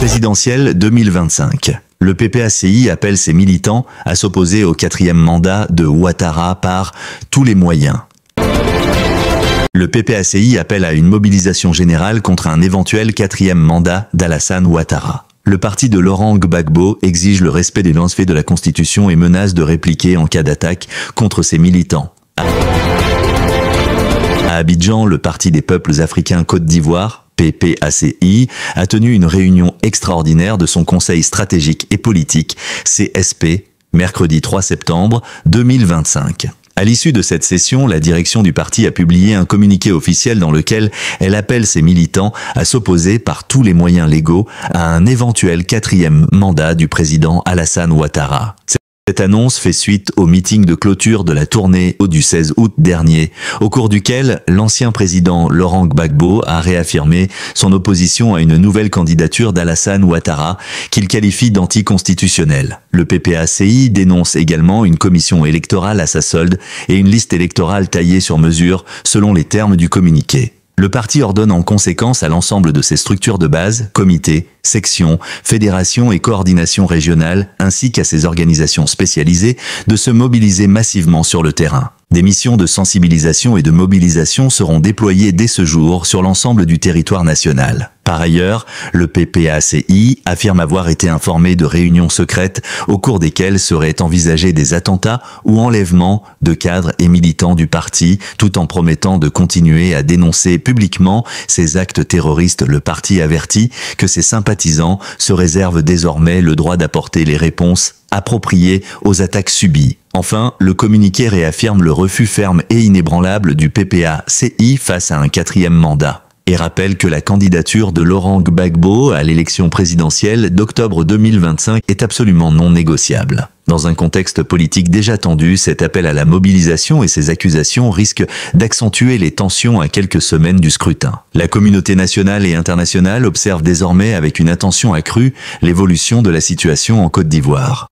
Présidentielle 2025. Le PPACI appelle ses militants à s'opposer au 4e mandat de Ouattara par tous les moyens. Le PPACI appelle à une mobilisation générale contre un éventuel 4e mandat d'Alassane Ouattara. Le parti de Laurent Gbagbo exige le respect des lancers de la Constitution et menace de répliquer en cas d'attaque contre ses militants. À Abidjan, le Parti des peuples africains Côte d'Ivoire, PPACI, a tenu une réunion extraordinaire de son Conseil stratégique et politique, CSP, mercredi 3 septembre 2025. À l'issue de cette session, la direction du parti a publié un communiqué officiel dans lequel elle appelle ses militants à s'opposer par tous les moyens légaux à un éventuel 4e mandat du président Alassane Ouattara. Cette annonce fait suite au meeting de clôture de la tournée du 16 août dernier, au cours duquel l'ancien président Laurent Gbagbo a réaffirmé son opposition à une nouvelle candidature d'Alassane Ouattara qu'il qualifie d'anticonstitutionnelle. Le PPACI dénonce également une commission électorale à sa solde et une liste électorale taillée sur mesure selon les termes du communiqué. Le parti ordonne en conséquence à l'ensemble de ses structures de base, comités, sections, fédérations et coordinations régionales, ainsi qu'à ses organisations spécialisées, de se mobiliser massivement sur le terrain. Des missions de sensibilisation et de mobilisation seront déployées dès ce jour sur l'ensemble du territoire national. Par ailleurs, le PPACI affirme avoir été informé de réunions secrètes au cours desquelles seraient envisagés des attentats ou enlèvements de cadres et militants du parti, tout en promettant de continuer à dénoncer publiquement ces actes terroristes. Le parti avertit que ses sympathisants se réservent désormais le droit d'apporter les réponses appropriées aux attaques subies. Enfin, le communiqué réaffirme le refus ferme et inébranlable du PPACI face à un 4e mandat et rappelle que la candidature de Laurent Gbagbo à l'élection présidentielle d'octobre 2025 est absolument non négociable. Dans un contexte politique déjà tendu, cet appel à la mobilisation et ces accusations risquent d'accentuer les tensions à quelques semaines du scrutin. La communauté nationale et internationale observe désormais avec une attention accrue l'évolution de la situation en Côte d'Ivoire.